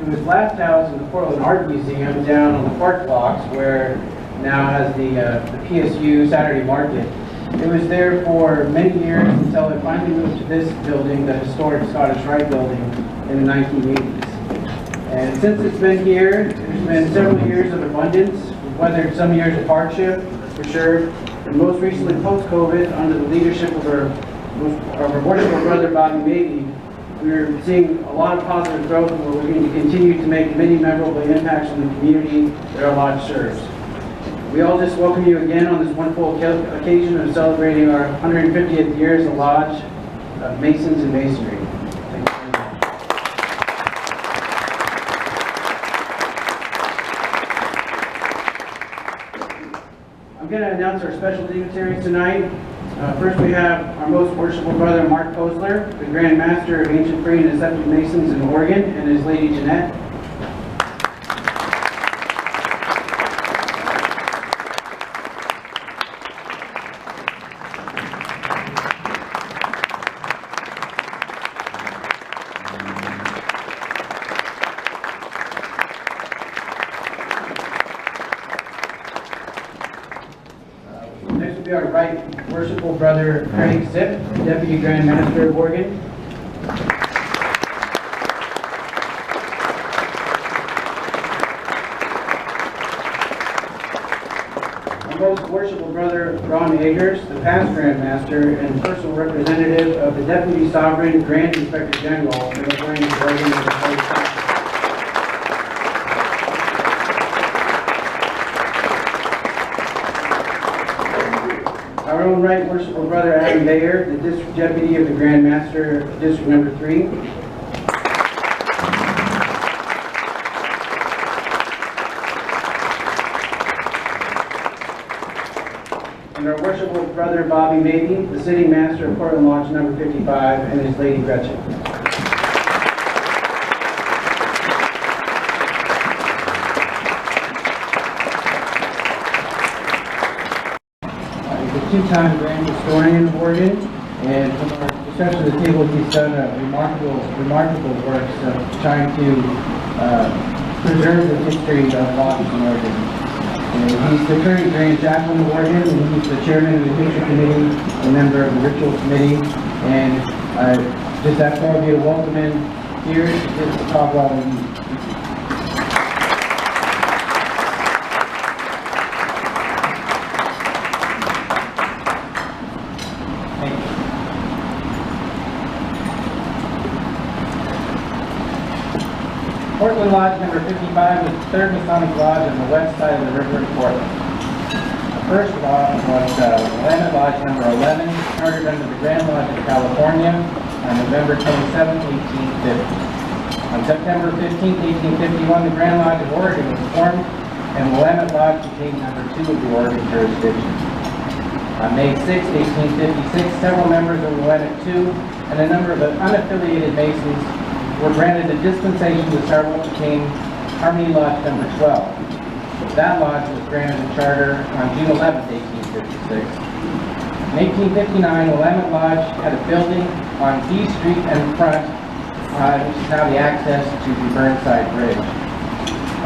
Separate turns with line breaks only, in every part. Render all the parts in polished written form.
It was last housed in the Portland Art Museum down on the Park Blocks, where now has the PSU Saturday Market. It was there for many years until it finally moved to this building, the historic Scottish Rite building, in the 1980s. And since it's been here, there's been several years of abundance. We've weathered some years of hardship, for sure. And most recently, post-COVID, under the leadership of our worshipful brother Bobby Mabey, we're seeing a lot of positive growth, and we're going to continue to make many memorable impacts on the community that our lodge serves. We all just welcome you again on this wonderful occasion of celebrating our 150th year as a lodge of Masons and Masonry. Thank you very much. I'm going to announce our special dignitaries tonight. First we have our most worshipful brother Mark Posler, the Grand Master of Ancient Free and Deceptive Masons in Oregon, and his lady Jeanette. Next will be our right worshipful brother Craig Zip, Deputy Grand Master of Oregon. Our most worshipful brother Ron Agers, the past Grand Master and personal representative of the Deputy Sovereign Grand Inspector General of the Oregon and the Holy South. Our own right worshipful brother Adam Bayer, the District Deputy of the Grand Master of District Number 3. And our worshipful brother Bobby Mabey, the Sitting Master of Portland Lodge Number 55, and his lady Gretchen. Two-time Grand Historian of Oregon, and especially the table he's done remarkable works of trying to preserve the history of lodges in Oregon. And he's the current Grand Chaplain of Oregon, and he's the chairman of the History Committee, a member of the Ritual Committee, and I just ask all of you to welcome him here to talk about him. Portland Lodge Number 55 was the third Masonic Lodge on the west side of the river in Portland. The first lodge was Willamette Lodge Number 11, chartered under the Grand Lodge of California on November 27, 1850. On September 15, 1851, the Grand Lodge of Oregon was formed, and Willamette Lodge became Number 2 of the Oregon jurisdiction. On May 6, 1856, several members of Willamette II and a number of unaffiliated Masons were granted a dispensation to start what became Harmony Lodge Number 12. That lodge was granted a charter on June 11, 1856. In 1859, Willamette Lodge had a building on B Street and front, which is now the access to the Burnside Bridge.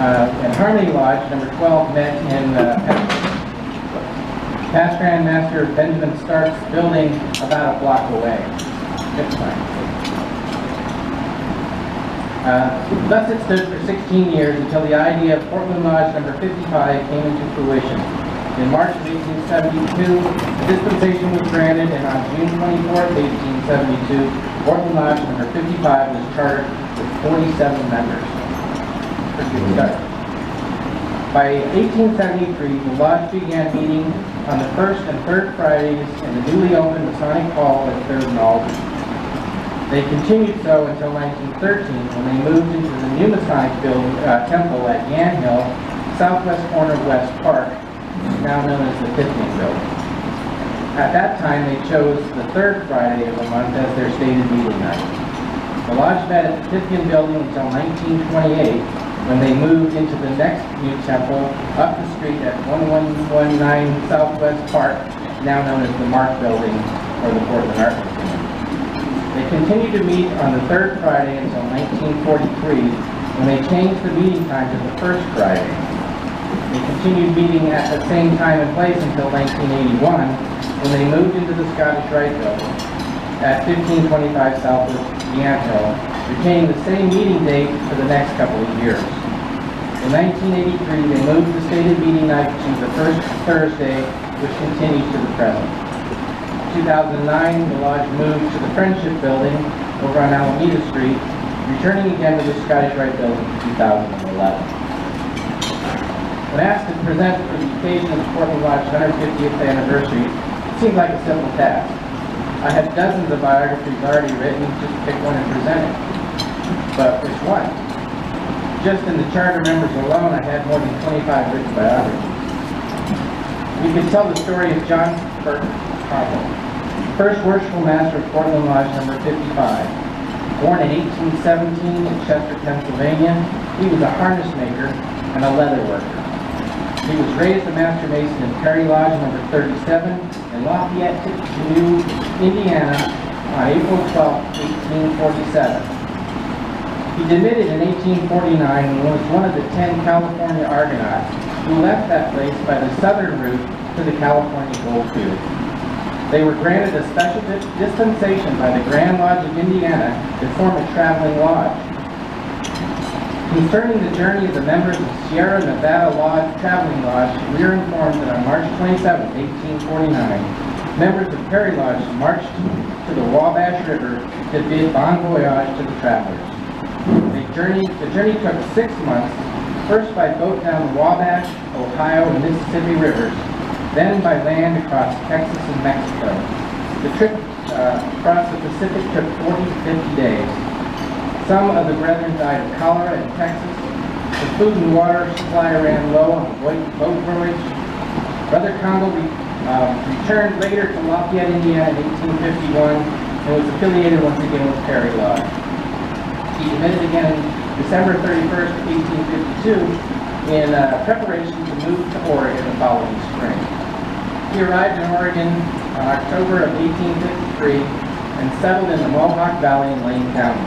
And Harmony Lodge Number 12 met in past Grand Master Benjamin Stark's building about a block away. Thus it stood for 16 years until the idea of Portland Lodge Number 55 came into fruition. In March of 1872, a dispensation was granted, and on June 24, 1872, Portland Lodge Number 55 was chartered with 47 members. By 1873, the Lodge began meeting on the first and third Fridays in the newly opened Masonic Hall at 3rd and Alden. They continued so until 1913, when they moved into the new Masonic temple at Yan Hill, southwest corner of West Park, now known as the Pythian Building. At that time, they chose the third Friday of the month as their stated meeting night. The Lodge met at the Pythian Building until 1928, when they moved into the next new temple up the street at 1119 Southwest Park, now known as the Mark Building or the Portland Art Museum. They continued to meet on the third Friday until 1943, when they changed the meeting time to the first Friday. They continued meeting at the same time and place until 1981, when they moved into the Scottish Rite Building at 1525 Southwest D'Anville, retaining the same meeting date for the next couple of years. In 1983, they moved the stated meeting night to the first Thursday, which continues to the present. In 2009, the lodge moved to the Friendship Building over on Alameda Street, returning again to the Scottish Rite Building in 2011. When asked to present for the occasion of the Portland Lodge's 150th anniversary, it seemed like a simple task. I had dozens of biographies already written, just pick one and present it. But which one? Just in the charter members alone, I had more than 25 written biographies. We could tell the story of John Burton Harlow, first worshipful master of Portland Lodge number 55. Born in 1817 in Chester, Pennsylvania, he was a harness maker and a leather worker. He was raised a master mason in Perry Lodge number 37 in Lafayette, New Indiana on April 12, 1847. He demitted in 1849 and was one of the 10 California Argonauts who left that place by the southern route to the California gold fields. They were granted a special dispensation by the Grand Lodge of Indiana to form a traveling lodge. Concerning the journey of the members of Sierra Nevada Lodge Traveling Lodge, we are informed that on March 27, 1849, members of Perry Lodge marched to the Wabash River to bid bon voyage to the travelers. The journey took 6 months, first by boat down the Wabash, Ohio, and Mississippi rivers, then by land across Texas and Mexico. The trip across the Pacific took 40 to 50 days. Some of the brethren died of cholera in Texas. The food and water supply ran low on the boat voyage. Brother Congo returned later to Lafayette, Indiana in 1851 and was affiliated once again with Perry Lodge. He demitted again on December 31st, 1852 in preparation to move to Oregon the following spring. He arrived in Oregon in October of 1853 and settled in the Mohawk Valley in Lane County.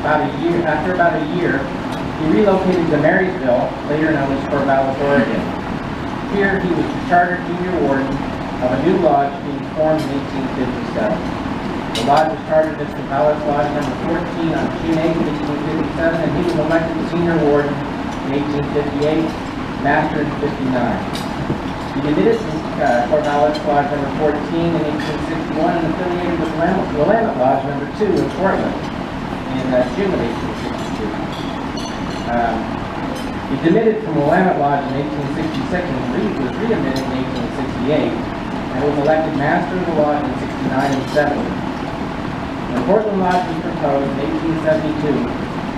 After about a year, he relocated to Marysville, later known as Corvallis, Oregon. Here he was the charter junior warden of a new lodge being formed in 1857. The lodge was chartered as Corvallis Lodge number 14 on June 8, 1857, and he was elected senior warden in 1858, master in 59. He demitted Corvallis Lodge number 14 in 1861 and affiliated with Willamette Lodge number 2 in Portland in June of 1862. He demitted from Willamette Lodge in 1866 and was re-admitted in 1868 and was elected master of the lodge in 69 and 70. When Portland Lodge was proposed in 1872,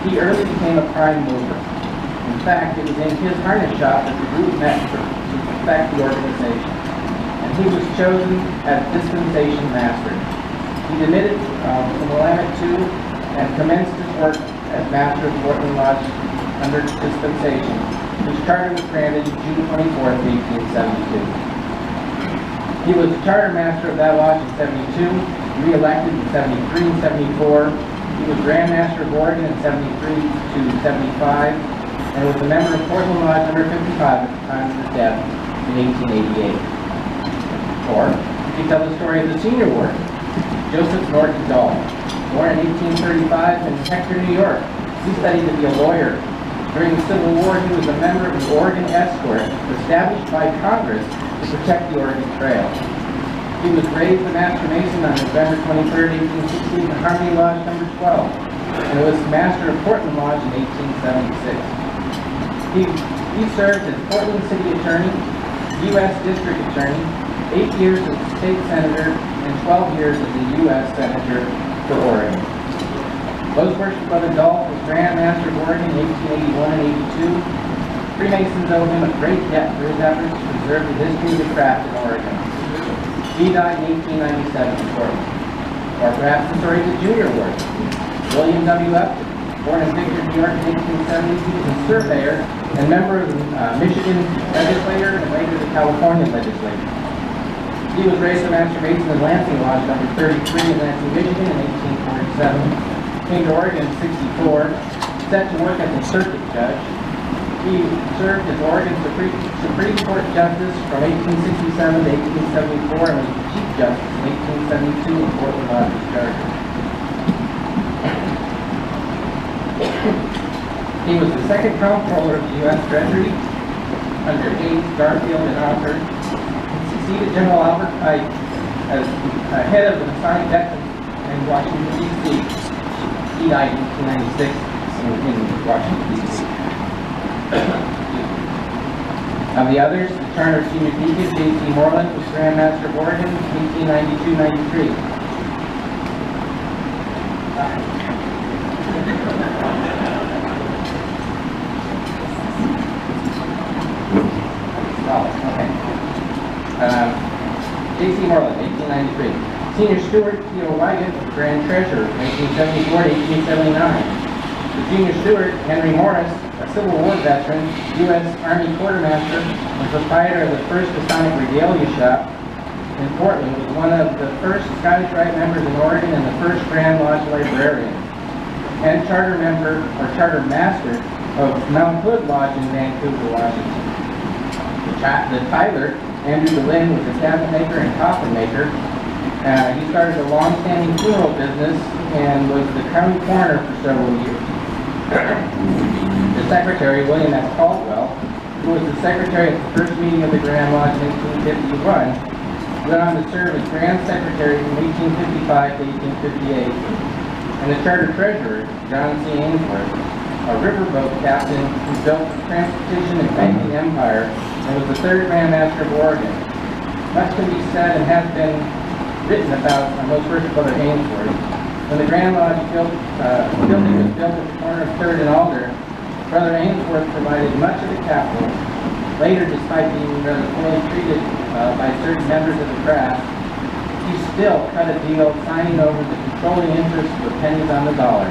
he early became a prime mover. In fact, it was in his harness shop that the group met to perfect the organization, and he was chosen as dispensation master. He demitted from Willamette too and commenced his work as master of Portland Lodge under dispensation, whose charter was granted June 24, 1872. He was the charter master of that lodge in 72, re-elected in 73 and 74. He was Grand Master of Oregon in 73 to 75, and was a member of Portland Lodge number 55 at the time of his death in 1888. Or, you can tell the story of the senior warden, Joseph Norton Dahl. Born in 1835 in Hector, New York, he studied to be a lawyer. During the Civil War, he was a member of the Oregon Escort, established by Congress to protect the Oregon Trail. He was raised a Master Mason on November 23, 1860 in Harmony Lodge number 12, and was Master of Portland Lodge in 1876. He served as Portland City Attorney, U.S. District Attorney, 8 years as a State Senator, and 12 years as a U.S. Senator for Oregon. Most worshipped Brother Dolph was Grand Master of Oregon in 1881 and 82. Freemasons owe him a great debt for his efforts to preserve the history of the craft in Oregon. He died in 1897 in Portland. Or perhaps the story of the junior warden, William W. Upton. Born in Victor, New York in 1870, he was a surveyor and member of the Michigan legislature and later the California legislature. He was raised a Master Mason in Lansing Lodge number 33 in Lansing, Michigan in 1847. Came to Oregon in 64, set to work as a circuit judge. He served as Oregon Supreme Court Justice from 1867 to 1874 and was the Chief Justice in 1872 in Portland Lodge's Charter. He was the second comptroller of the U.S. Treasury under Hayes, Garfield, and Alford. He succeeded General Albert Pike as head of the Masonic Veterans in Washington, D.C. He died in 1896 in Washington, D.C. Of the others, the Turner Senior Deacon, J.C. Moreland, was Grand Master of Oregon in 1892-93. J.C. Moreland, 1893. Senior Steward, Theo Weigand, Grand Treasurer, 1874 to 1879. The Junior Steward, Henry Morris, a Civil War veteran, U.S. Army Quartermaster, and proprietor of the first Masonic Regalia Shop in Portland, was one of the first Scottish Rite members in Oregon and the first Grand Lodge librarian, and charter member, or charter master, of Mount Hood Lodge in Vancouver, Washington. The Tyler, Andrew DeLynn, was a cabinet maker and coffin maker. He started a long-standing funeral business and was the county coroner for several years. The secretary, William S. Caldwell, who was the secretary at the first meeting of the Grand Lodge in 1851, went on to serve as Grand Secretary from 1855 to 1858. And the charter treasurer, John C. Ainsworth, a riverboat captain who built the transportation and banking empire and was the third Grand Master of Oregon. Much can be said and has been written about our most first brother Ainsworth. When the Grand Lodge building was built at the corner of 3rd and Alder, Brother Ainsworth provided much of the capital. Later, despite being rather poorly treated by certain members of the craft, he still cut a deal signing over the controlling interest for pennies on the dollar.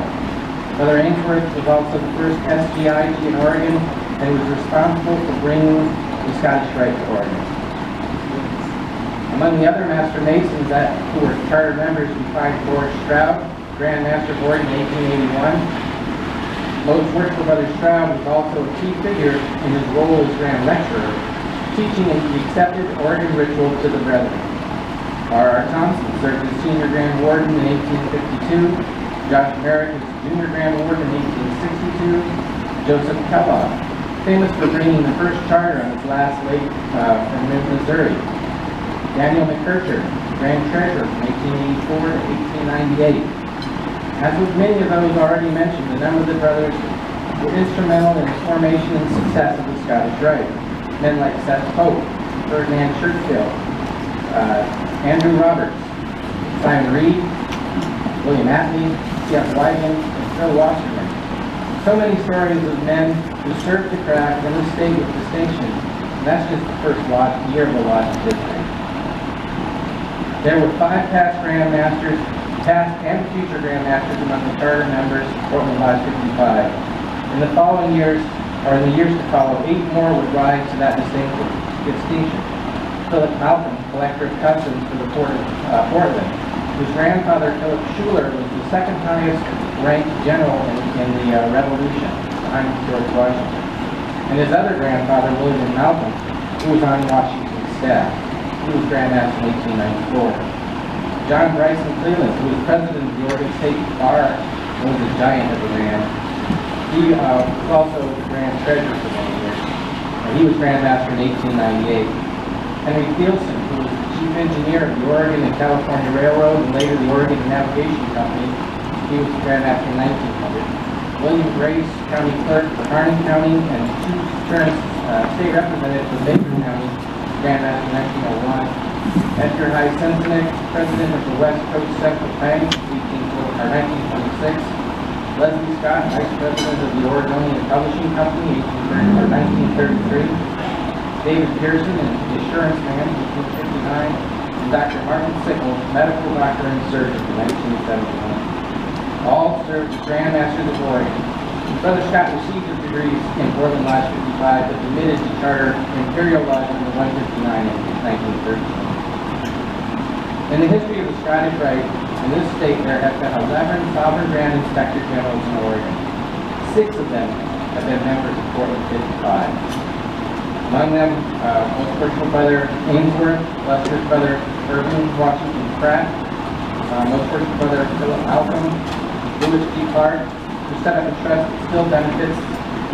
Brother Ainsworth was also the first SGIG in Oregon and was responsible for bringing the Scottish Rite to Oregon. Among the other Master Masons who were charter members, we find George Stroud, Grand Master of Oregon in 1881. Most work for Brother Stroud was also a key figure in his role as Grand Lecturer, teaching the accepted Oregon ritual to the brethren. R.R. Thompson served as Senior Grand Warden in 1852, Josh Merrick as Junior Grand Warden in 1862, Joseph Kellogg, famous for bringing the first charter on his last leg from Missouri. Daniel McKercher, Grand Treasurer from 1884 to 1898. As with many of those already mentioned, a number of the brothers were instrumental in the formation and success of the Scottish Rite. Men like Seth Pope, Ferdinand Churchill, Andrew Roberts, Simon Reed, William Atlee, C.F. Weigand, and Phil Wasserman. So many stories of men who served the craft and the state with distinction. And that's just the first year of the Lodge's history. There were 5 past Grand Masters, past and future Grand Masters among the charter members of Portland Lodge 55. In the following years, or in the years to follow, 8 more would rise to that distinction. Philip Malcolm, Collector of Customs for the Port of Portland, whose grandfather, Philip Schuler, was the second highest ranked general in the Revolution, behind George Washington. And his other grandfather, William Malcolm, who was on Washington's staff. He was Grand Master in 1894. John Bryson Cleland, who was president of the Oregon State Bar, was a giant of a man. He was also the Grand Treasurer for many years. He was Grand Master in 1898. Henry Thielsen, who was the Chief Engineer of the Oregon and California Railroad and later the Oregon Navigation Company, he was Grand Master in 1900. William Grace, County Clerk for Harney County and Chief State Representative for Baker County, Grand Master in 1901. Edgar Hy Sensenik, President of the West Coast Central Bank, 1926. Leslie Scott, Vice President of the Oregonian Publishing Company, 1933. David Pearson, and the Assurance Man, 1859. And Dr. Martin Sickles, Medical Doctor and Surgeon, 1971. All served as Grand Masters of Oregon. Brother Scott received his degrees in Portland Lodge 55, but admitted to charter Imperial Lodge No. 159 in 1913. In the history of the Scottish Rite, in this state there have been 11 Sovereign Grand Inspector Generals in Oregon. 6 of them have been members of Portland 55. Among them, most personal brother Ainsworth, illustrious brother Irving Washington Pratt, most personal brother Philip Malcolm, Louis G. Clark, who set up a trust that still benefits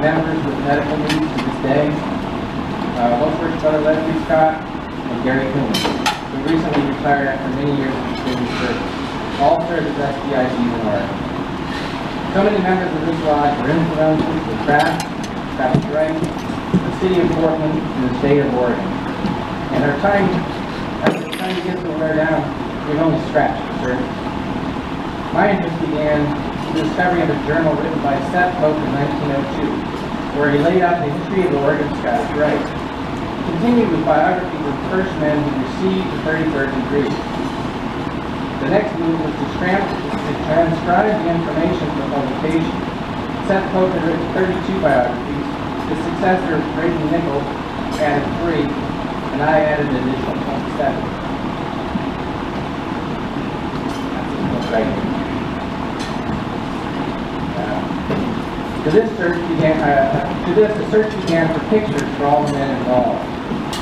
members with medical needs to this day, most personal brother Leslie Scott, and Gary Coon, who recently retired after many years of distinguished service. All served as SBIGs in Oregon. So many members of this lodge were influential to the craft, Travis Wright, the city of Portland, and the state of Oregon. And as the time begins to wear down, we've only scratched the surface. My interest began with the discovery of a journal written by Seth Pope in 1902, where he laid out the history of the Oregon Scottish Rite. He continued with biographies of the first men who received the 33rd degree. The next move was to transcribe the information for publication. Seth Pope had written 32 biographies. His successor, Braden Nichols, added 3, and I added an additional 27. That's his book right here. A search began for pictures for all the men involved.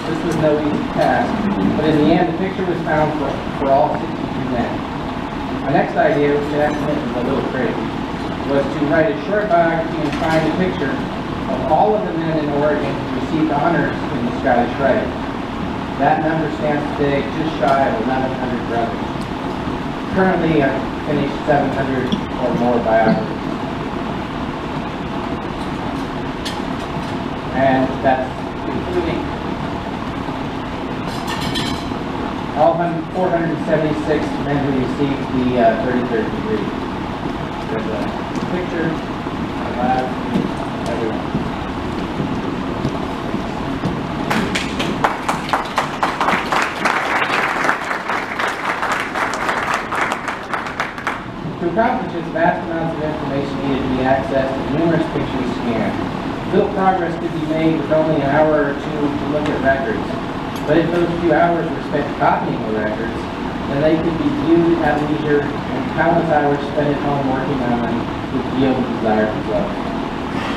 This was no easy task, but in the end, the picture was found for all 62 men. My next idea, which I admit was a little crazy, was to write a short biography and find a picture of all of the men in Oregon who received honors in the Scottish Rite. That number stands today just shy of 1,100 brothers. Currently, I've finished 700 or more biographies. And that's including all 476 men who received the 33rd degree. There's a picture of everyone. To accomplish this, vast amounts of information needed to be accessed and numerous pictures scanned. Little progress could be made with only an hour or two to look at records. But if those few hours were spent copying the records, then they could be viewed at leisure, and countless hours spent at home working on them would yield the desired results.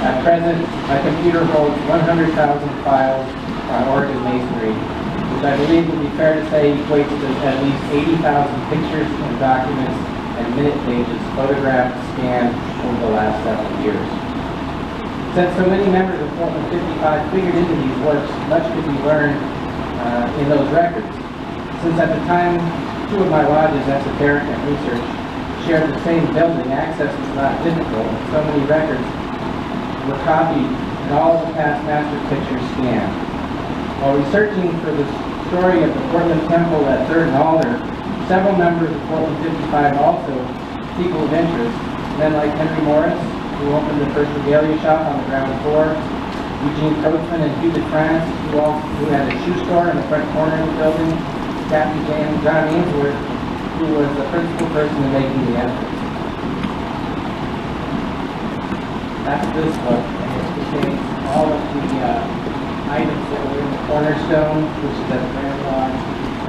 At present, my computer holds 100,000 files on Oregon masonry, which I believe would be fair to say equates to at least 80,000 pictures and documents and minute pages photographed, scanned over the last several years. Since so many members of Portland 55 figured into these works, much could be learned in those records. Since at the time, 2 of my lodges, Esoteric and Research, shared the same building, access was not difficult, and so many records were copied and all of the past master pictures scanned. While researching for the story of the Portland Temple at 3rd and Alder, several members of Portland 55 also people of interest, men like Henry Morris, who opened the first regalia shop on the ground floor, Eugene Coachman and Hugh DeFrance, who had a shoe store in the front corner of the building, Captain John Ainsworth, who was the principal person in making the entrance. That's this book, and it contains all of the items that were in the cornerstone, which is at the Grand Lodge,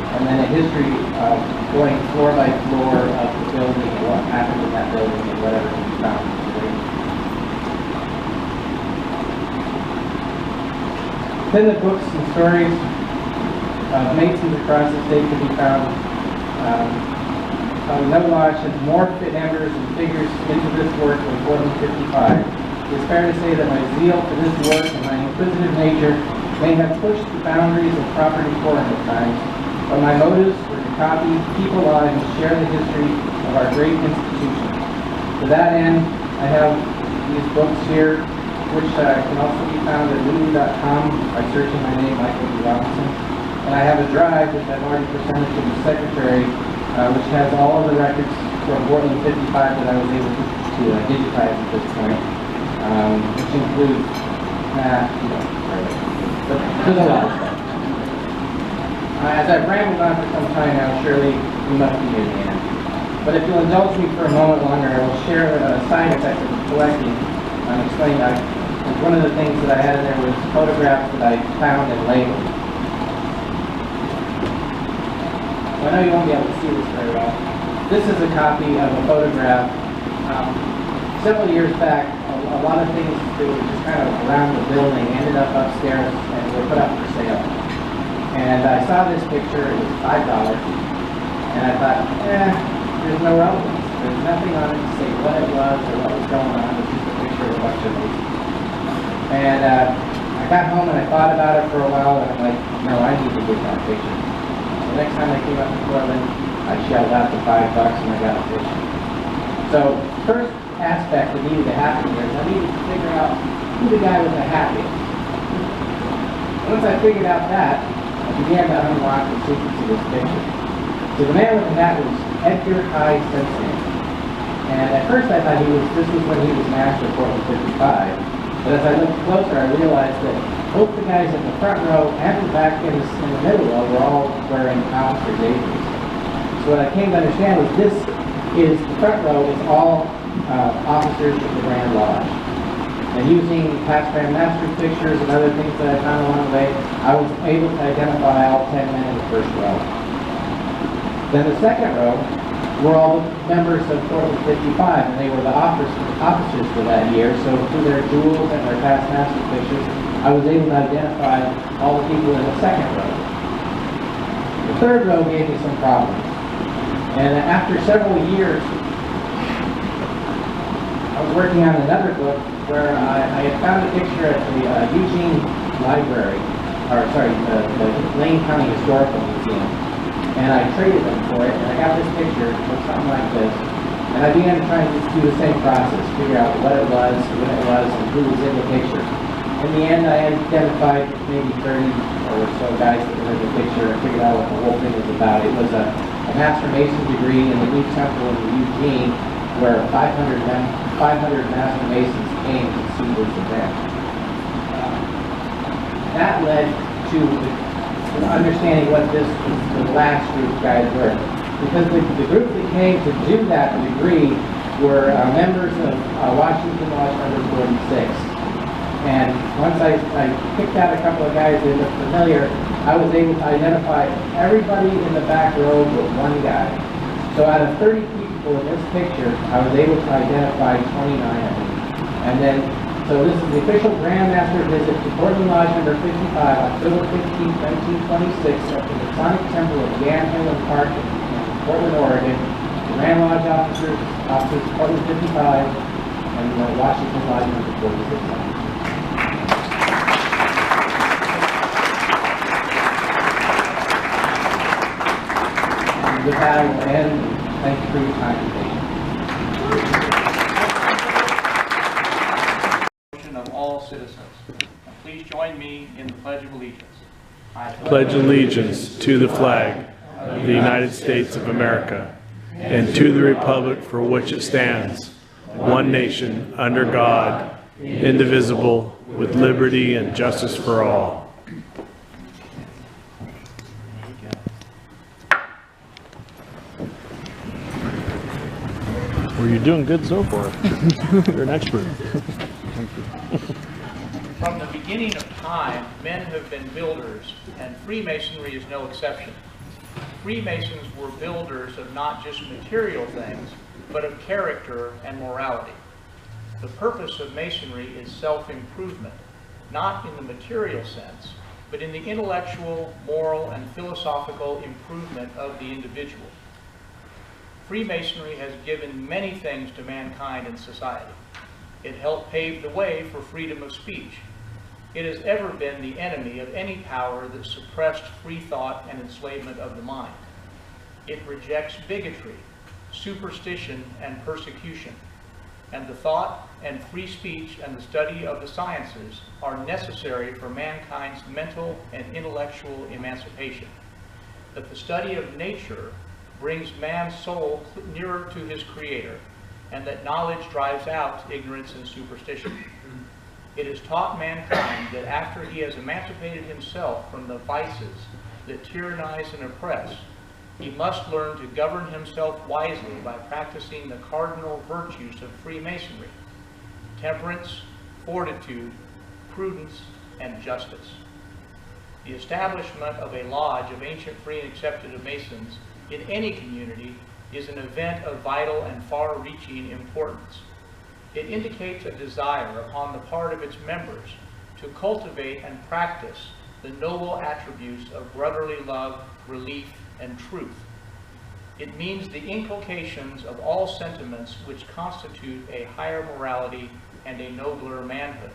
and then a history of going floor by floor of the building and what happened in that building and whatever can be found today. Then the books and stories of Masons across the state can be found. No lodge has more fit members and figures into this work than Portland 55. It's fair to say that my zeal for this work and my inquisitive nature may have pushed the boundaries of property forward at times, but my motives were to copy, keep alive, and share the history of our great institution. To that end, I have these books here, which can also be found at lulu.com by searching my name, Michael D. Robinson. And I have a drive, which I've already presented to the secretary, which has all of the records from Portland 55 that I was able to digitize at this point, which includes, there's a lot of stuff. As I've rambled on for some time now, surely we must be near the end. But if you'll indulge me for a moment longer, I will share a side effect of collecting. I'm explaining that one of the things that I had in there was photographs that I found and labeled. I know you won't be able to see this very well. This is a copy of a photograph. Several years back, a a lot of things that were just kind of around the building ended up upstairs and were put up for sale. And I saw this picture, it was $5, and I thought, there's no relevance. There's nothing on it to say what it was or what was going on. It's just a picture of a bunch of these. And I got home and I thought about it for a while, and I'm like, no, I need to get that picture. The next time I came up to Portland, I shelled out the $5 and I got a picture. So, first aspect that needed to happen here is I needed to figure out who the guy with the hat is. Once I figured out that, I began to unlock the secrets of this picture. So the man with the hat was Edgar I. Simpson. And at first I thought this was when he was master of Portland 55. But as I looked closer, I realized that both the guys in the front row and the back in the middle row were all wearing officer's aprons. So what I came to understand was the front row is all officers of the Grand Lodge. And using past Grand Master pictures and other things that I found along the way, I was able to identify all 10 men in the first row. Then the second row were all members of Portland 55, and they were the officers for that year, so through their jewels and their past master pictures, I was able to identify all the people in the second row. The third row gave me some problems. And after several years, I was working on another book where I had found a picture at the Eugene Library, the Lane County Historical Museum. And I traded them for it, and I got this picture, it looked something like this. And I began to try and do the same process, figure out what it was, when it was, and who was in the picture. In the end, I identified maybe 30 or so guys that were in the picture and figured out what the whole thing was about. It was a Master Mason degree in the new temple in Eugene, where 500 Master Masons came to see this event. That led to understanding what the last group of guys were. Because the group that came to do that degree were members of Washington Lodge number 46. And once I picked out a couple of guys that looked familiar, I was able to identify everybody in the back row but one guy. So out of 30 people in this picture, I was able to identify 29 of them. And then, so this is the official Grand Master visit to Portland Lodge number 55, October 15, 1926, at the Masonic Temple of Yamhill and Park in Portland, Oregon. The Grand Lodge officers Portland 55, and the Washington Lodge number 46. With that, I will end. Thank you for your time today.
Of all citizens. Please join me in the Pledge of Allegiance.
I pledge allegiance to the flag of the United States of America and to the republic for which it stands, one nation, under God, indivisible, with liberty and justice for all.
Well, you're doing good so far. You're an expert.
From the beginning of time, men have been builders, and Freemasonry is no exception. Freemasons were builders of not just material things, but of character and morality. The purpose of Masonry is self-improvement, not in the material sense, but in the intellectual, moral, and philosophical improvement of the individual. Freemasonry has given many things to mankind and society. It helped pave the way for freedom of speech. It has ever been the enemy of any power that suppressed free thought and enslavement of the mind. It rejects bigotry, superstition, and persecution. And the thought and free speech and the study of the sciences are necessary for mankind's mental and intellectual emancipation. That the study of nature brings man's soul nearer to his Creator, and that knowledge drives out ignorance and superstition. It has taught mankind that after he has emancipated himself from the vices that tyrannize and oppress, he must learn to govern himself wisely by practicing the cardinal virtues of Freemasonry: temperance, fortitude, prudence, and justice. The establishment of a lodge of ancient, free, and accepted Masons in any community is an event of vital and far-reaching importance. It indicates a desire upon the part of its members to cultivate and practice the noble attributes of brotherly love, relief, and truth. It means the inculcations of all sentiments which constitute a higher morality and a nobler manhood.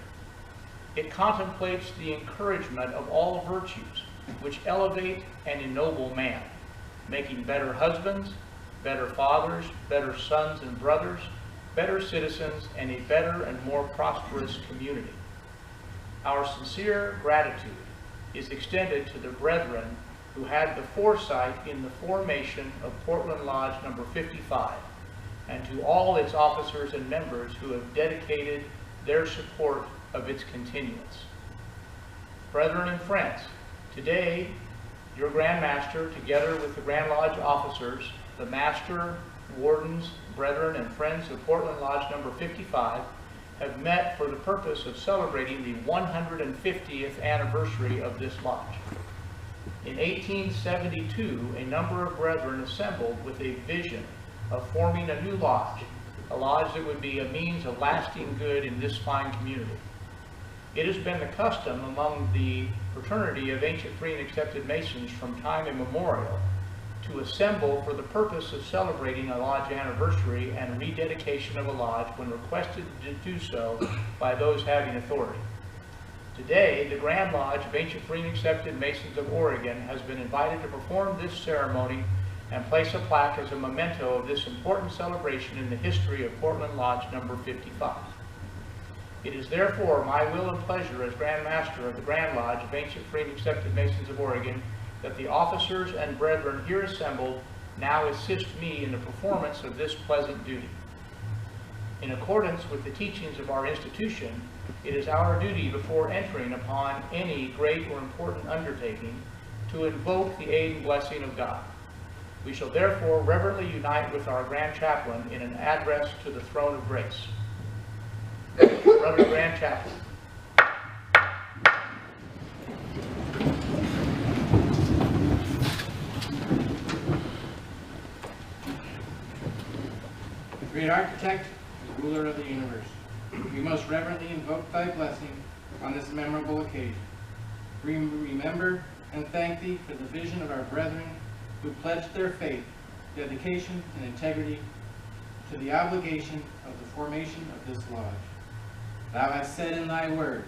It contemplates the encouragement of all virtues which elevate and ennoble man, making better husbands, better fathers, better sons and brothers, better citizens, and a better and more prosperous community. Our sincere gratitude is extended to the brethren who had the foresight in the formation of Portland Lodge number 55, and to all its officers and members who have dedicated their support of its continuance. Brethren and friends, today your Grand Master, together with the Grand Lodge officers, the Master, Wardens, brethren, and friends of Portland Lodge number 55, have met for the purpose of celebrating the 150th anniversary of this lodge. In 1872, a number of brethren assembled with a vision of forming a new lodge, a lodge that would be a means of lasting good in this fine community. It has been the custom among the fraternity of ancient free and accepted Masons from time immemorial to assemble for the purpose of celebrating a lodge anniversary and rededication of a lodge when requested to do so by those having authority. Today, the Grand Lodge of Ancient Free and Accepted Masons of Oregon has been invited to perform this ceremony and place a plaque as a memento of this important celebration in the history of Portland Lodge number 55. It is therefore my will and pleasure as Grand Master of the Grand Lodge of Ancient Free and Accepted Masons of Oregon that the officers and brethren here assembled now assist me in the performance of this pleasant duty. In accordance with the teachings of our institution, it is our duty before entering upon any great or important undertaking to invoke the aid and blessing of God. We shall therefore reverently unite with our Grand Chaplain in an address to the throne of grace. Brother Grand Chaplain.
Great architect, ruler of the universe, we most reverently invoke thy blessing on this memorable occasion. We remember and thank thee for the vision of our brethren who pledged their faith, dedication, and integrity to the obligation of the formation of this lodge. Thou hast said in thy word,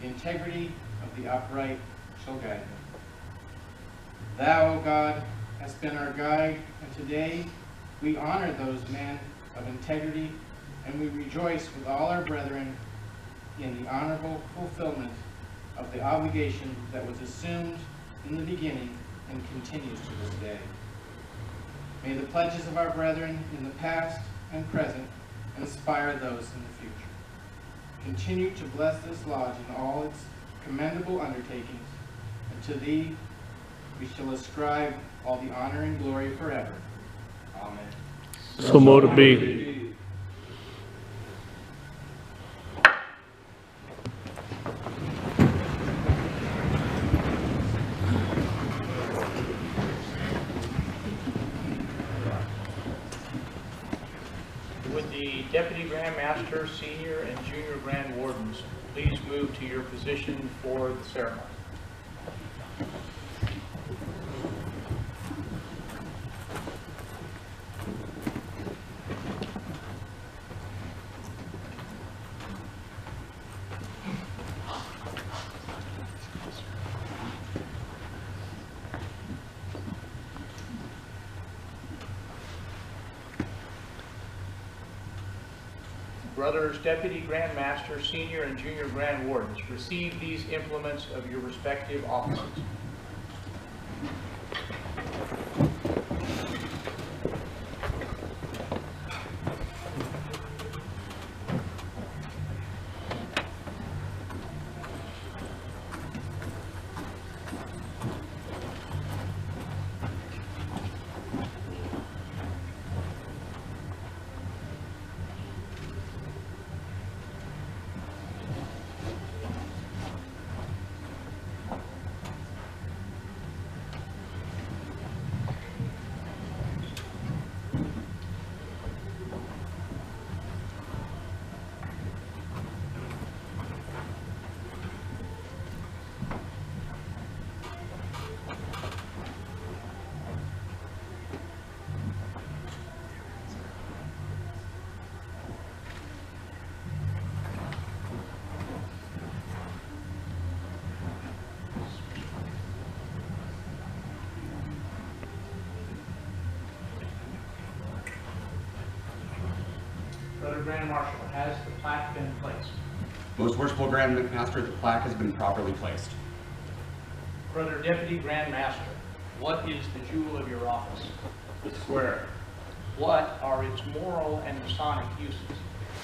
the integrity of the upright shall guide them. Thou, O God, hast been our guide, and today we honor those men of integrity, and we rejoice with all our brethren in the honorable fulfillment of the obligation that was assumed in the beginning and continues to this day. May the pledges of our brethren in the past and present inspire those in the future. Continue to bless this lodge in all its commendable undertakings, and to thee we shall ascribe all the honor and glory forever. Amen.
So mote it be.
Would the Deputy Grand Master, Senior, and Junior Grand Wardens please move to your position for the ceremony? Brothers, Deputy Grand Master, Senior, and Junior Grand Wardens, receive these implements of your respective offices. Brother Grand Marshal, has the plaque been placed?
Most Worshipful Grand Master, the plaque has been properly placed.
Brother Deputy Grand Master, what is the jewel of your office?
The square.
What are its moral and Masonic uses?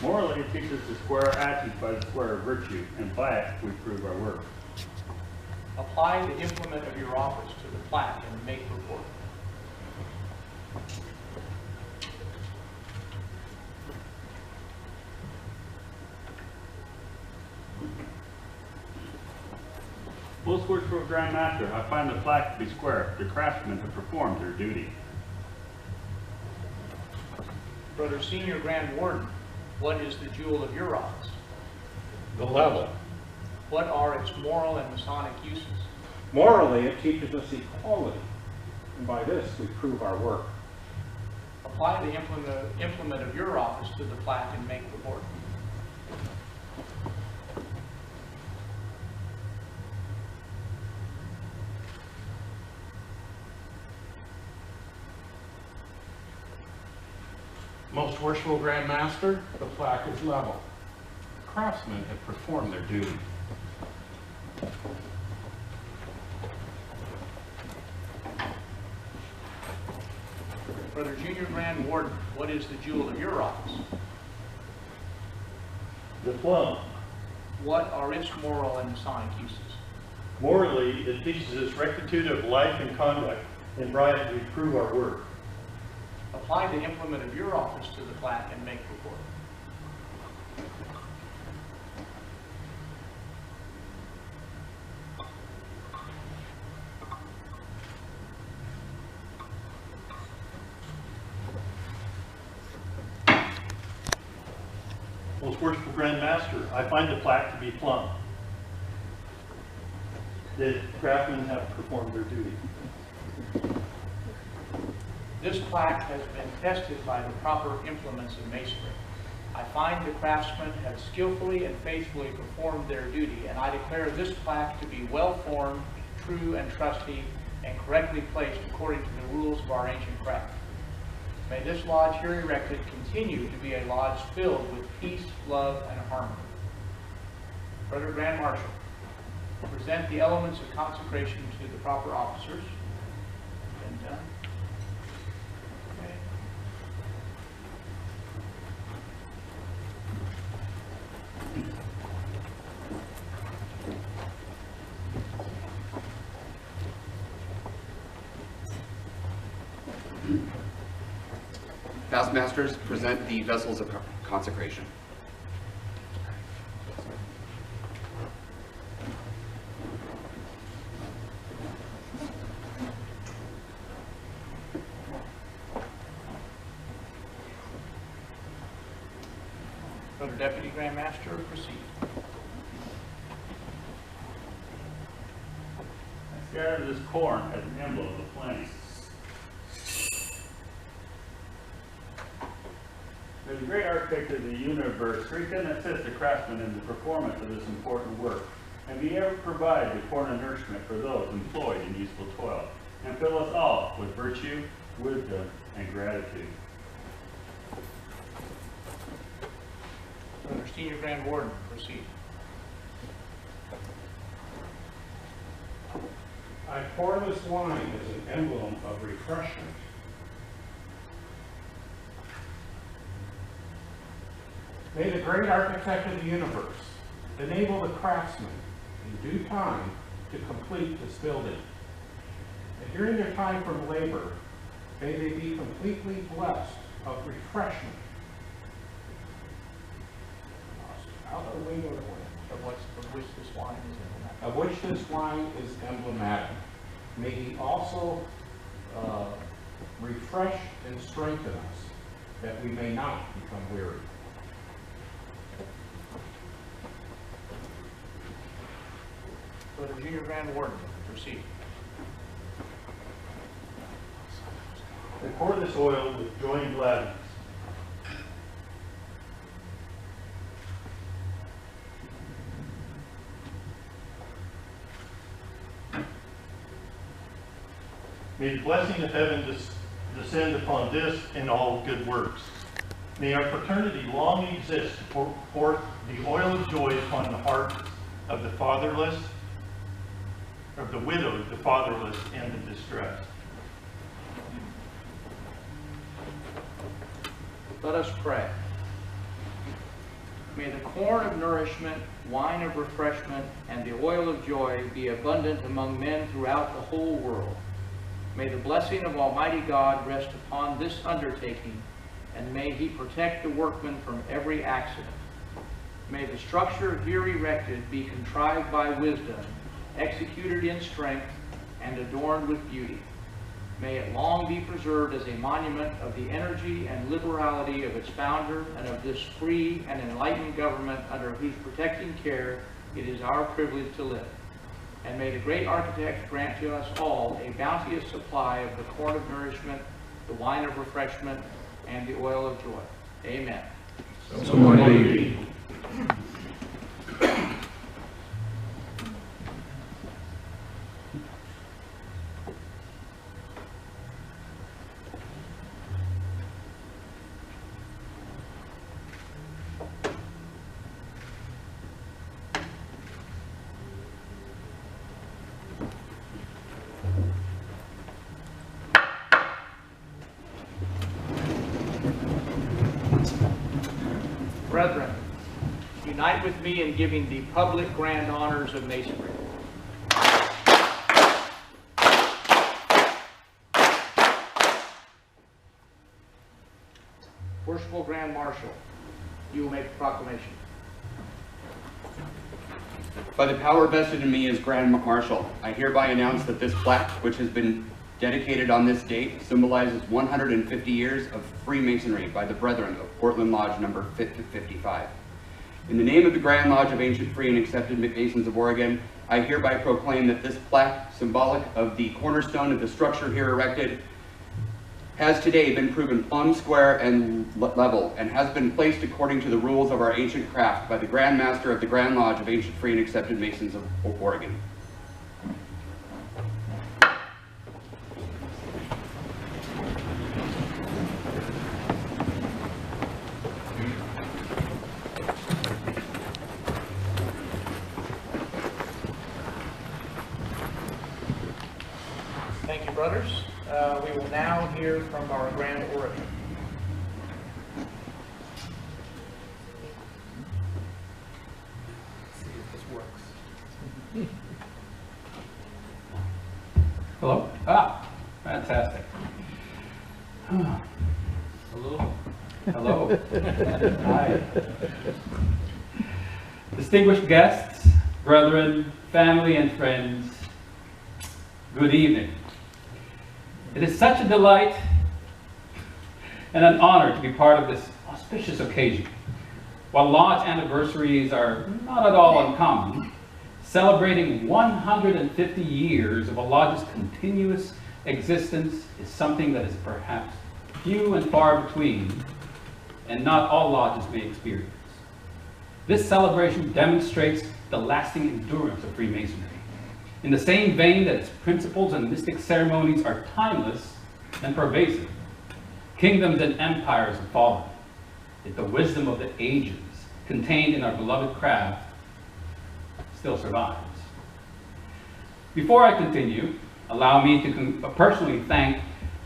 Morally, it teaches the square acted by the square of virtue, and by it we prove our work.
Apply the implement of your office to the plaque and make report.
Most Worshipful Grand Master, I find the plaque to be square. The craftsmen have performed their duty.
Brother Senior Grand Warden, what is the jewel of your office?
The level.
What are its moral and Masonic uses?
Morally, it teaches us equality, and by this we prove our work.
Apply the implement of your office to the plaque and make report.
Most Worshipful Grand Master, the plaque is level. Craftsmen have performed their duty.
Brother Junior Grand Warden, what is the jewel of your office?
The plum.
What are its moral and Masonic uses?
Morally, it teaches us rectitude of life and conduct, and by it we prove our work.
Apply the implement of your office to the plaque and make report.
Most Worshipful Grand Master, I find the plaque to be plumb. The craftsmen have performed their duty.
This plaque has been tested by the proper implements of masonry. I find the craftsmen have skillfully and faithfully performed their duty, and I declare this plaque to be well-formed, true and trusty, and correctly placed according to the rules of our ancient craft. May this lodge here erected continue to be a lodge filled with peace, love, and harmony. Brother Grand Marshal, present the elements of consecration to the proper officers. Been done. Okay.
Past Masters, present the vessels of consecration.
Brother Deputy Grand Master, proceed.
I scattered this corn as an emblem of the plenty. May the great architect of the universe frequent and assist the craftsmen in the performance of this important work, and be ever provide the corn and nourishment for those employed in useful toil, and fill us all with virtue, wisdom, and gratitude.
Brother Senior Grand Warden, proceed.
I pour this wine as an emblem of refreshment. May the great architect of the universe enable the craftsmen in due time to complete this building. And during their time from labor, may they be completely blessed of refreshment. Out the window to
Of which this wine is emblematic.
of which this wine is emblematic. May he also refresh and strengthen us, that we may not become weary.
Brother Junior Grand Warden, proceed.
I pour this oil with joy and gladness. May the blessing of heaven descend upon this and all good works.
May our fraternity long exist to pour forth the oil of joy upon the hearts of the fatherless, of the widowed, the fatherless, and the distressed.
Let us pray. May the corn of nourishment, wine of refreshment, and the oil of joy be abundant among men throughout the whole world. May the blessing of Almighty God rest upon this undertaking, and may He protect the workmen from every accident. May the structure here erected be contrived by wisdom, executed in strength, and adorned with beauty. May it long be preserved as a monument of the energy and liberality of its founder and of this free and enlightened government under whose protecting care it is our privilege to live. And may the great architect grant to us all a bounteous supply of the corn of nourishment, the wine of refreshment, and the oil of joy. Amen.
So may it be.
Brethren, unite with me in giving the public grand honors of Masonry. Worshipful Grand Marshal, you will make the proclamation.
By the power vested in me as Grand Marshal, I hereby announce that this plaque, which has been dedicated on this date, symbolizes 150 years of Freemasonry by the Brethren of Portland Lodge number 55. In the name of the Grand Lodge of Ancient Free and Accepted Masons of Oregon, I hereby proclaim that this plaque, symbolic of the cornerstone of the structure here erected, has today been proven plumb square and level, and has been placed according to the rules of our ancient craft by the Grand Master of the Grand Lodge of Ancient Free and Accepted Masons of Oregon.
Thank you, brothers. We will now hear from our Grand Orator.
See if this works. Hello? Fantastic. Hello. Hello. Hi. Distinguished guests, brethren, family, and friends, good evening. It is such a delight and an honor to be part of this auspicious occasion. While Lodge anniversaries are not at all uncommon, celebrating 150 years of a Lodge's continuous existence is something that is perhaps few and far between, and not all Lodges may experience. This celebration demonstrates the lasting endurance of Freemasonry. In the same vein that its principles and mystic ceremonies are timeless and pervasive, kingdoms and empires have fallen, yet the wisdom of the ages contained in our beloved craft still survives. Before I continue, allow me to personally thank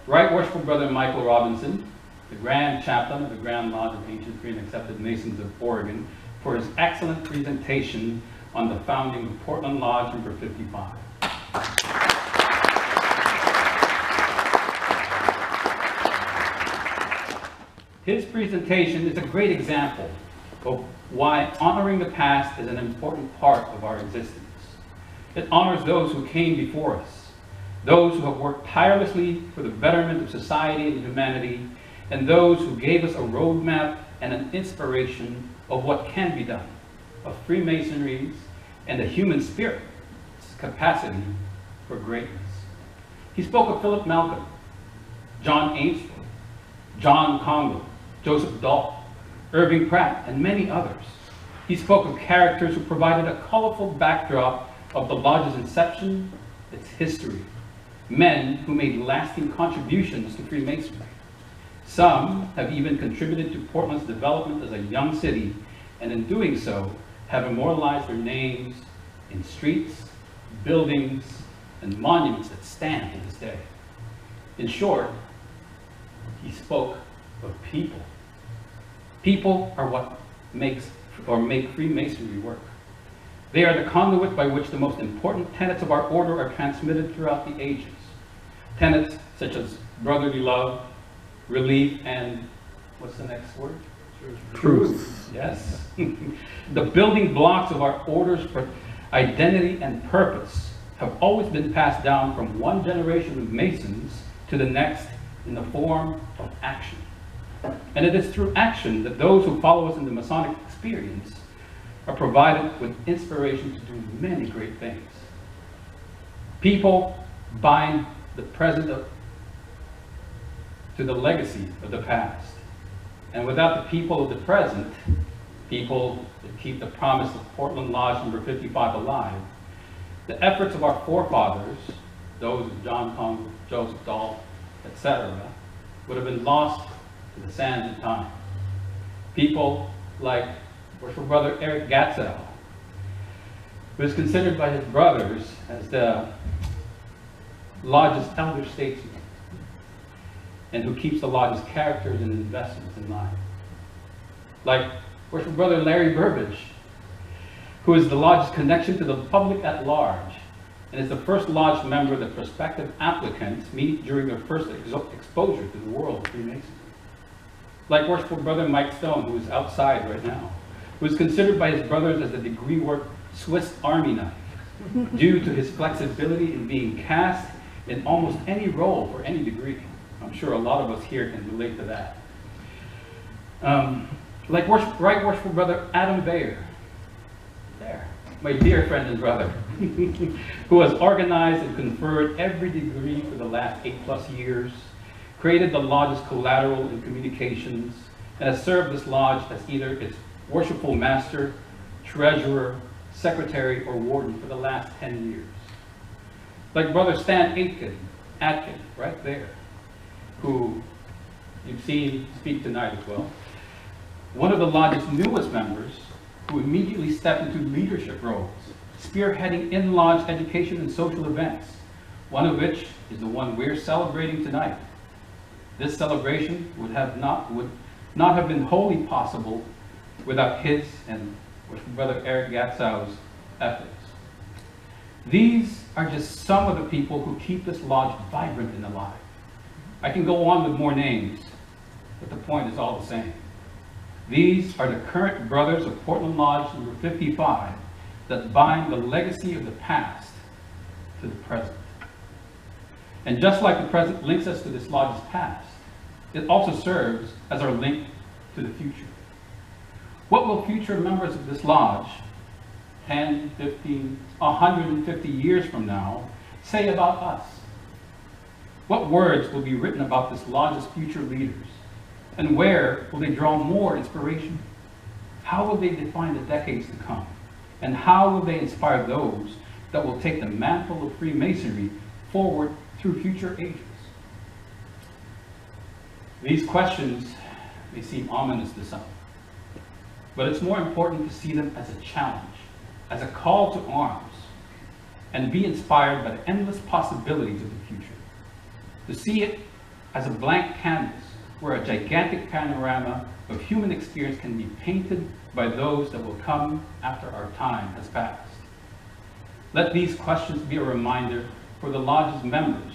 Right Worshipful Brother Michael Robinson, the Grand Chaplain of the Grand Lodge of Ancient Free and Accepted Masons of Oregon, for his excellent presentation on the founding of Portland Lodge number 55. His presentation is a great example of why honoring the past is an important part of our existence. It honors those who came before us, those who have worked tirelessly for the betterment of society and humanity, and those who gave us a roadmap and an inspiration of what can be done, of Freemasonry's and the human spirit's capacity for greatness. He spoke of Philip Malcolm, John Ainsworth, John Congo, Joseph Dahl, Irving Pratt, and many others. He spoke of characters who provided a colorful backdrop of the Lodge's inception, its history, men who made lasting contributions to Freemasonry. Some have even contributed to Portland's development as a young city, and in doing so, have immortalized their names in streets, buildings, and monuments that stand to this day. In short, he spoke of people. People are what make Freemasonry work. They are the conduit by which the most important tenets of our order are transmitted throughout the ages. Tenets such as brotherly love, relief, and what's the next word?
Truth.
Yes. The building blocks of our order's identity and purpose have always been passed down from one generation of Masons to the next in the form of action. And it is through action that those who follow us in the Masonic experience are provided with inspiration to do many great things. People bind the present to the legacy of the past. And without the people of the present, people that keep the promise of Portland Lodge number 55 alive, the efforts of our forefathers, those of John Congo, Joseph Dahl, etc., would have been lost to the sands of time. People like Worshipful Brother Eric Gatzel, who is considered by his brothers as the Lodge's elder statesman, and who keeps the Lodge's characters and investments in line. Like Worshipful Brother Larry Burbage, who is the Lodge's connection to the public at large, and is the first Lodge member that prospective applicants meet during their first exposure to the world of Freemasonry. Like Worshipful Brother Mike Stone, who is outside right now, who is considered by his brothers as the degree work Swiss Army knife, due to his flexibility in being cast in almost any role for any degree. I'm sure a lot of us here can relate to that. Like Right Worshipful Brother Adam Bayer, there, my dear friend and brother, who has organized and conferred every degree for the last 8+ years, created the Lodge's collateral and communications, and has served this Lodge as either its Worshipful Master, Treasurer, Secretary, or Warden for the last 10 years. Like Brother Stan Atkin, right there, who you've seen speak tonight as well. One of the Lodge's newest members, who immediately stepped into leadership roles, spearheading in-Lodge education and social events, one of which is the one we're celebrating tonight. This celebration would not have been wholly possible without his and Brother Eric Gatzel's efforts. These are just some of the people who keep this Lodge vibrant and alive. I can go on with more names, but the point is all the same. These are the current brothers of Portland Lodge number 55 that bind the legacy of the past to the present. And just like the present links us to this Lodge's past, it also serves as our link to the future. What will future members of this Lodge, 10, 15, 150 years from now, say about us? What words will be written about this Lodge's future leaders? And where will they draw more inspiration? How will they define the decades to come? And how will they inspire those that will take the mantle of Freemasonry forward through future ages? These questions may seem ominous to some, but it's more important to see them as a challenge, as a call to arms, and be inspired by the endless possibilities of the future. To see it as a blank canvas where a gigantic panorama of human experience can be painted by those that will come after our time has passed. Let these questions be a reminder for the Lodge's members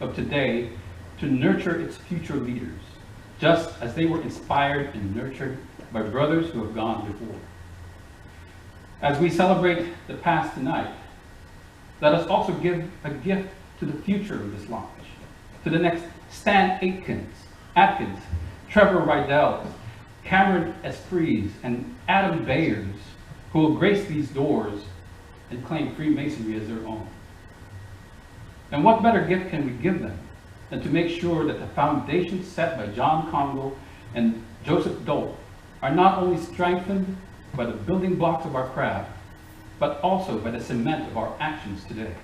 of today to nurture its future leaders, just as they were inspired and nurtured by brothers who have gone before. As we celebrate the past tonight, let us also give a gift to the future of this Lodge, to the next Stan Atkins, Trevor Rydell, Cameron Esprits, and Adam Bayers, who will grace these doors and claim Freemasonry as their own. And what better gift can we give them than to make sure that the foundations set by John Congo and Joseph Dole are not only strengthened by the building blocks of our craft, but also by the cement of our actions today.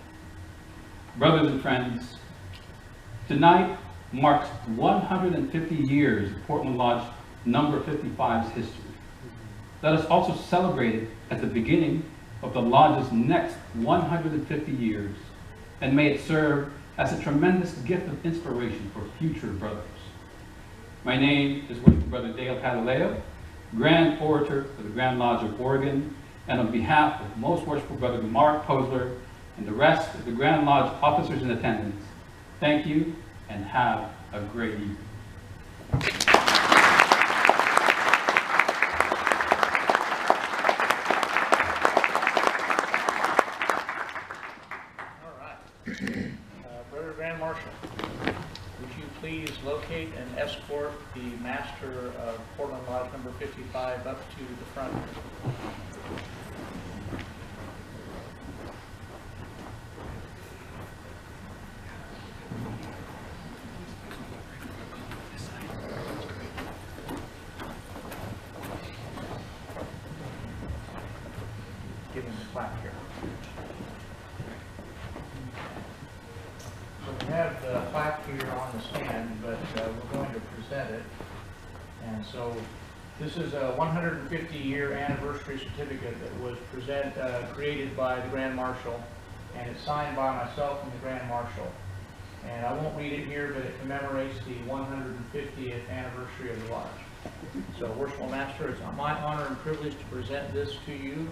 Brothers and friends, tonight marks 150 years of Portland Lodge number 55's history. Let us also celebrate it at the beginning of the Lodge's next 150 years, and may it serve as a tremendous gift of inspiration for future brothers. My name is Worshipful Brother Dale Cataleo, Grand Orator for the Grand Lodge of Oregon, and on behalf of Most Worshipful Brother Mark Posler and the rest of the Grand Lodge officers in attendance, thank you and have a great evening.
Brother Grand Marshal, would you please locate and escort the master of Portland Lodge number 55 up to the front? Give him the plaque here. We have the plaque here on the stand, but we're going to present it. And so this is a 150-year anniversary certificate that was created by the Grand Marshal, and it's signed by myself and the Grand Marshal. And I won't read it here, but it commemorates the 150th anniversary of the Lodge. So, Worshipful Master, it's my honor and privilege to present this to you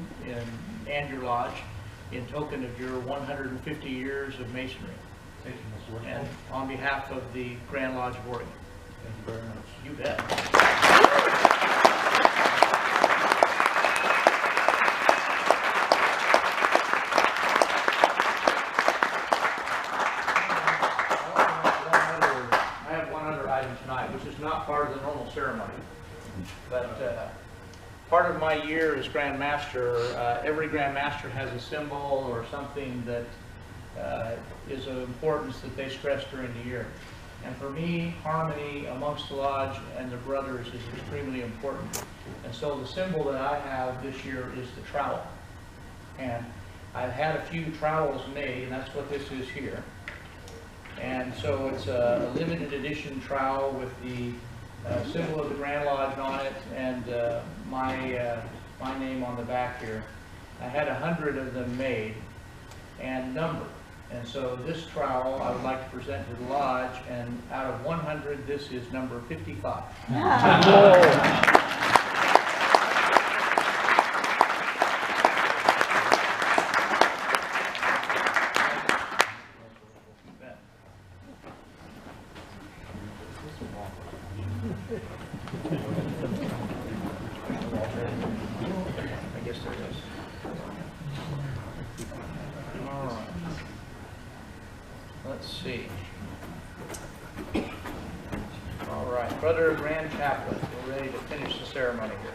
and your Lodge in token of your 150 years of Masonry.
Thank you, Mr. Worshipful.
And on behalf of the Grand Lodge of Oregon.
Thank you very much.
You bet. I have one other item tonight, which is not part of the normal ceremony. But part of my year as Grand Master, every Grand Master has a symbol or something that is of importance that they stress during the year. And for me, harmony amongst the Lodge and the brothers is extremely important. And so the symbol that I have this year is the trowel. And I've had a few trowels made, and that's what this is here. And so it's a limited edition trowel with the symbol of the Grand Lodge on it and my name on the back here. I had 100 of them made and numbered. And so this trowel I would like to present to the Lodge, and out of 100, this is number 55. I guess there is. All right. Let's see. All right, Brother Grand Chaplain, we're ready to finish the ceremony here.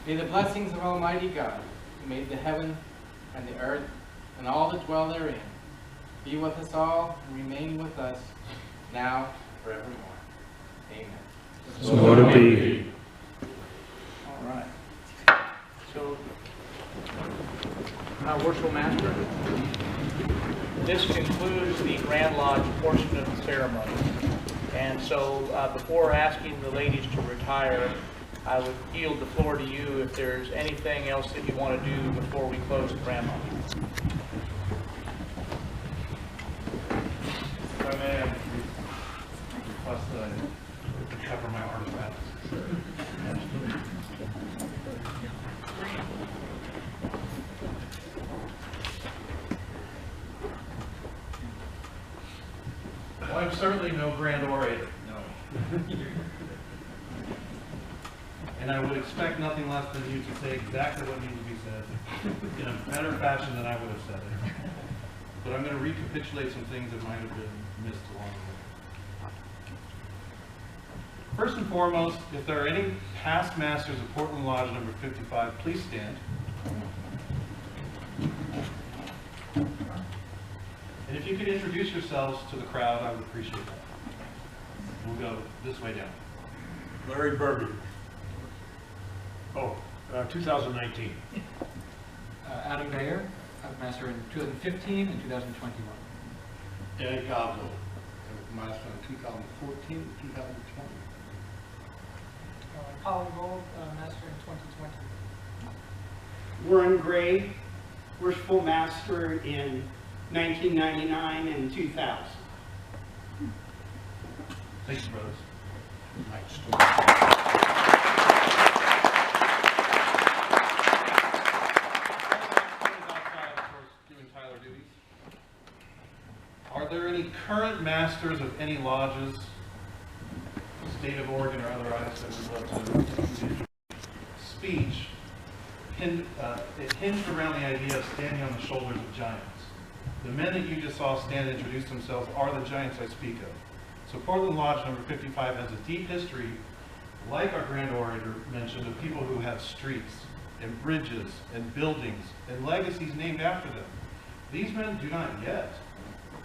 May the blessings of Almighty God, who made the heaven and the earth and all that dwell therein, be with us all and remain with us now forevermore. Amen.
So let it be.
All right. So, now, Worshipful Master, this concludes the Grand Lodge portion of the ceremony. And so, before asking the ladies to retire, I would yield the floor to you if there's anything else that you want to do before we close the Grand Lodge.
If I may, I request that I cover my artifacts. Well, I'm certainly no grand orator, no. And I would expect nothing less than you to say exactly what needs to be said in a better fashion than I would have said it. But I'm going to recapitulate some things that might have been missed along the way. First and foremost, if there are any past masters of Portland Lodge number 55, please stand. And if you could introduce yourselves to the crowd, I would appreciate that. We'll go this way down.
Larry Burby. 2019.
Adam Bayer, master in 2015 and 2021.
Ed Gobzo, master in 2014 and 2020.
Colin Gold, master in 2020.
Warren Gray, worshipful master in 1999 and 2000.
Thank you, brothers. Are there any current masters of any lodges, state of Oregon or otherwise, that would love to speech? It hinged around the idea of standing on the shoulders of giants. The men that you just saw stand and introduce themselves are the giants I speak of. So Portland Lodge number 55 has a deep history, like our grand orator mentioned, of people who have streets and bridges and buildings and legacies named after them. These men do not yet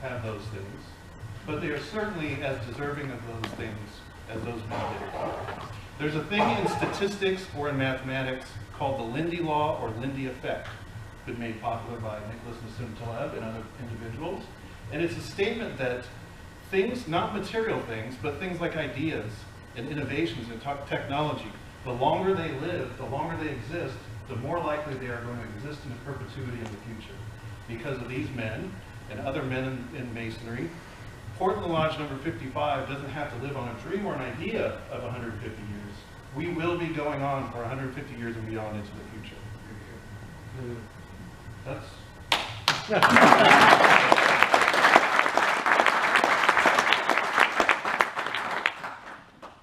have those things, but they are certainly as deserving of those things as those men did. There's a thing in statistics or in mathematics called the Lindy Law or Lindy Effect, been made popular by Nicholas Nassim Taleb and other individuals. And it's a statement that things, not material things, but things like ideas and innovations and technology, the longer they live, the longer they exist, the more likely they are going to exist in perpetuity in the future. Because of these men and other men in Masonry, Portland Lodge number 55 doesn't have to live on a dream or an idea of 150 years. We will be going on for 150 years and beyond into the future. That's...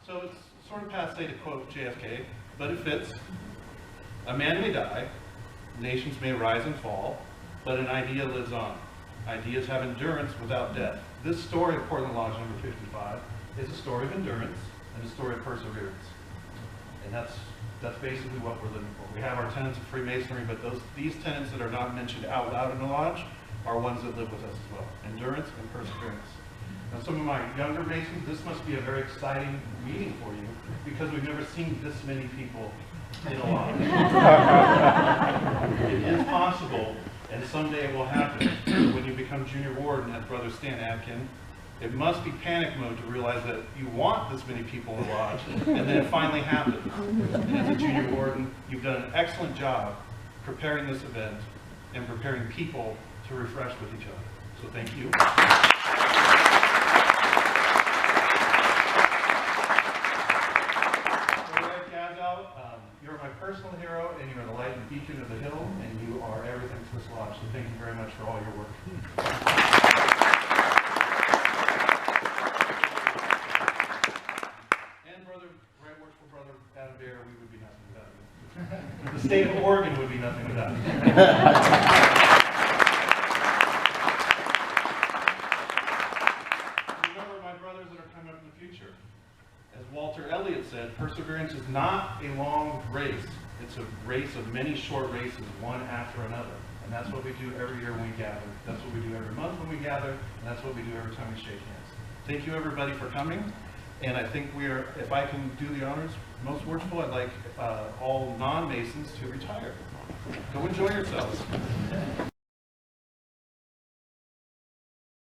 So it's sort of passe to quote JFK, but it fits. A man may die, nations may rise and fall, but an idea lives on. Ideas have endurance without death. This story of Portland Lodge number 55 is a story of endurance and a story of perseverance. And that's basically what we're living for. We have our tenets of Freemasonry, but these tenets that are not mentioned out loud in the lodge are ones that live with us as well. Endurance and perseverance. Now some of my younger Masons, this must be a very exciting meeting for you because we've never seen this many people in a lodge. It is possible, and someday it will happen, when you become junior warden as Brother Stan Adkin. It must be panic mode to realize that you want this many people in the lodge, and then it finally happens. And as a junior warden, you've done an excellent job preparing this event and preparing people to refresh with each other. So thank you. You're my personal hero, and you're the light and beacon of the hill, and you are everything to this lodge. So thank you very much for all your work. Adam Bayer, we would be nothing without you. The state of Oregon would be nothing without you. Remember my brothers that are coming up in the future. As Walter Elliott said, perseverance is not a long race. It's a race of many short races, one after another. And that's what we do every year when we gather. That's what we do every month when we gather. And that's what we do every time we shake hands. Thank you everybody for coming. And I think we are, if I can do the honors, most worshipful, I'd like all non-Masons to retire. Go enjoy yourselves.